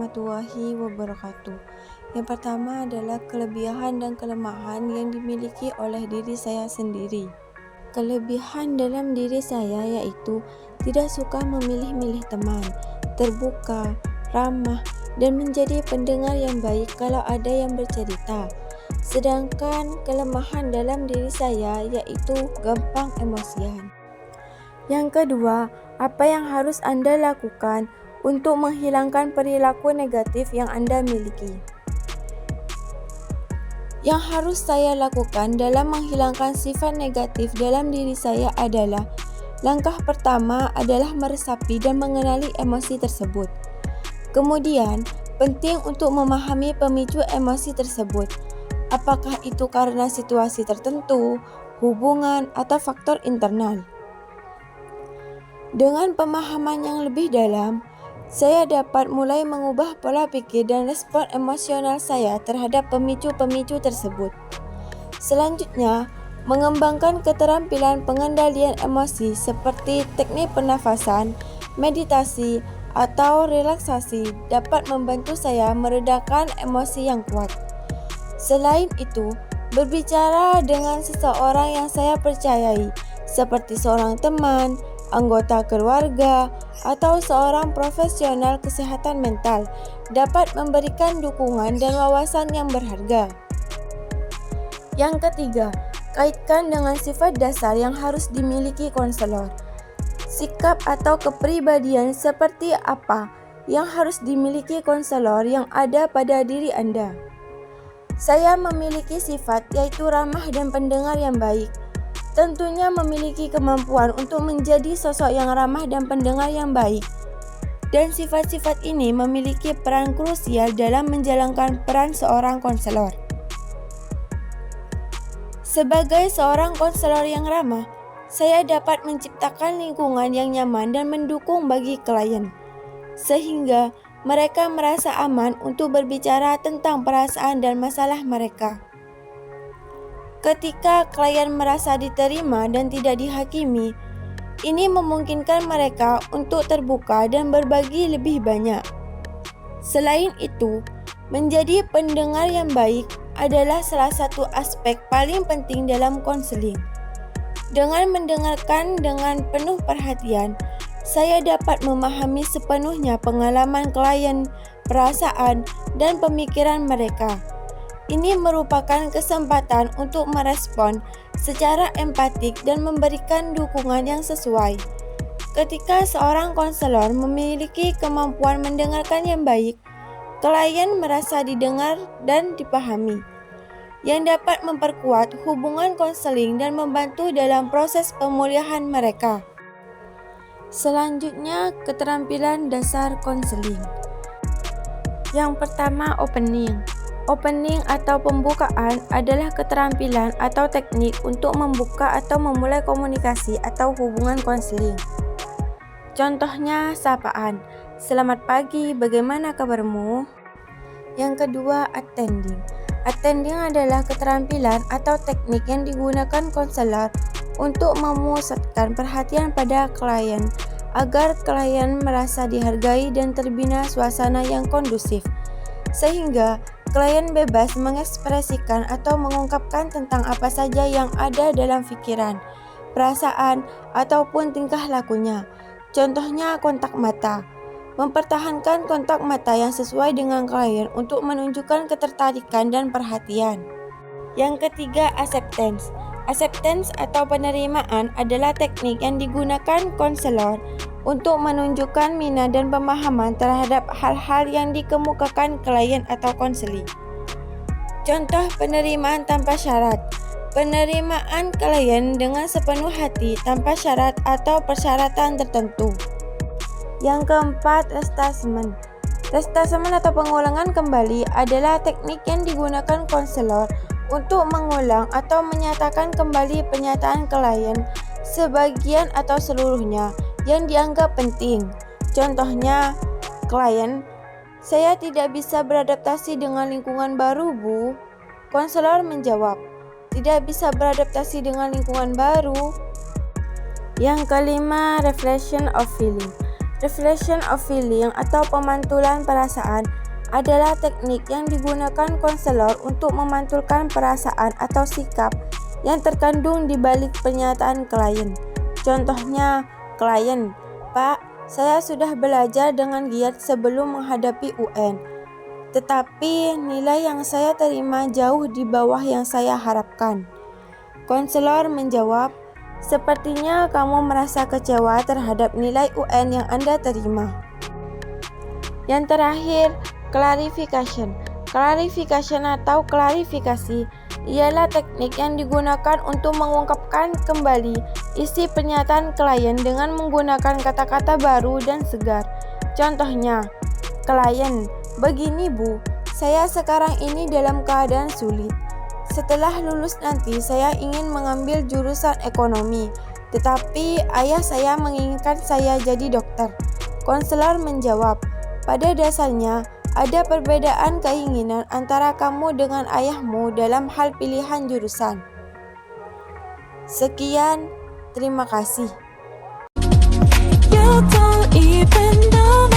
warahmatullahi wabarakatuh. Yang pertama adalah kelebihan dan kelemahan yang dimiliki oleh diri saya sendiri. Kelebihan dalam diri saya yaitu tidak suka memilih-milih teman, terbuka, ramah, dan menjadi pendengar yang baik kalau ada yang bercerita. Sedangkan kelemahan dalam diri saya yaitu gampang emosian. Yang kedua, apa yang harus Anda lakukan untuk menghilangkan perilaku negatif yang Anda miliki? Yang harus saya lakukan dalam menghilangkan sifat negatif dalam diri saya adalah langkah pertama adalah meresapi dan mengenali emosi tersebut. Kemudian, penting untuk memahami pemicu emosi tersebut. Apakah itu karena situasi tertentu, hubungan, atau faktor internal? Dengan pemahaman yang lebih dalam, saya dapat mulai mengubah pola pikir dan respon emosional saya terhadap pemicu-pemicu tersebut. Selanjutnya, mengembangkan keterampilan pengendalian emosi seperti teknik pernafasan, meditasi, atau relaksasi dapat membantu saya meredakan emosi yang kuat. Selain itu, berbicara dengan seseorang yang saya percayai, seperti seorang teman, anggota keluarga, atau seorang profesional kesehatan mental dapat memberikan dukungan dan wawasan yang berharga. Yang ketiga, kaitkan dengan sifat dasar yang harus dimiliki konselor. Sikap atau kepribadian seperti apa yang harus dimiliki konselor yang ada pada diri Anda? Saya memiliki sifat yaitu ramah dan pendengar yang baik. Tentunya memiliki kemampuan untuk menjadi sosok yang ramah dan pendengar yang baik. Dan sifat-sifat ini memiliki peran krusial dalam menjalankan peran seorang konselor. Sebagai seorang konselor yang ramah, saya dapat menciptakan lingkungan yang nyaman dan mendukung bagi klien, sehingga mereka merasa aman untuk berbicara tentang perasaan dan masalah mereka. Ketika klien merasa diterima dan tidak dihakimi, ini memungkinkan mereka untuk terbuka dan berbagi lebih banyak. Selain itu, menjadi pendengar yang baik adalah salah satu aspek paling penting dalam konseling. Dengan mendengarkan dengan penuh perhatian, saya dapat memahami sepenuhnya pengalaman klien, perasaan, dan pemikiran mereka. Ini merupakan kesempatan untuk merespon secara empatik dan memberikan dukungan yang sesuai. Ketika seorang konselor memiliki kemampuan mendengarkan yang baik, klien merasa didengar dan dipahami, yang dapat memperkuat hubungan konseling dan membantu dalam proses pemulihan mereka. Selanjutnya, keterampilan dasar konseling. Yang pertama, opening. Opening atau pembukaan adalah keterampilan atau teknik untuk membuka atau memulai komunikasi atau hubungan konseling. Contohnya sapaan, "Selamat pagi, bagaimana kabarmu?" Yang kedua, attending. Attending adalah keterampilan atau teknik yang digunakan konselor untuk memusatkan perhatian pada klien agar klien merasa dihargai dan terbina suasana yang kondusif, sehingga klien bebas mengekspresikan atau mengungkapkan tentang apa saja yang ada dalam pikiran, perasaan, ataupun tingkah lakunya. Contohnya kontak mata. Mempertahankan kontak mata yang sesuai dengan klien untuk menunjukkan ketertarikan dan perhatian. Yang ketiga, acceptance. Acceptance atau penerimaan adalah teknik yang digunakan konselor untuk menunjukkan minat dan pemahaman terhadap hal-hal yang dikemukakan klien atau konseling. Contoh penerimaan tanpa syarat. Penerimaan klien dengan sepenuh hati tanpa syarat atau persyaratan tertentu. Yang keempat, restatement. Restatement atau pengulangan kembali adalah teknik yang digunakan konselor untuk mengulang atau menyatakan kembali pernyataan klien sebagian atau seluruhnya yang dianggap penting. Contohnya, klien, "Saya tidak bisa beradaptasi dengan lingkungan baru, Bu." Konselor menjawab, "Tidak bisa beradaptasi dengan lingkungan baru." Yang kelima, reflection of feeling. Reflection of feeling atau pemantulan perasaan adalah teknik yang digunakan konselor untuk memantulkan perasaan atau sikap yang terkandung di balik pernyataan klien. Contohnya, klien, "Pak, saya sudah belajar dengan giat sebelum menghadapi UN, tetapi nilai yang saya terima jauh di bawah yang saya harapkan." Konselor menjawab, "Sepertinya kamu merasa kecewa terhadap nilai UN yang Anda terima." Yang terakhir, clarification. Clarification atau klarifikasi ialah teknik yang digunakan untuk mengungkapkan kembali isi pernyataan klien dengan menggunakan kata-kata baru dan segar. Contohnya, klien, "Begini Bu, saya sekarang ini dalam keadaan sulit. Setelah lulus nanti saya ingin mengambil jurusan ekonomi, tetapi ayah saya menginginkan saya jadi dokter." Konselor menjawab, "Pada dasarnya, ada perbedaan keinginan antara kamu dengan ayahmu dalam hal pilihan jurusan." Sekian, terima kasih. You don't even know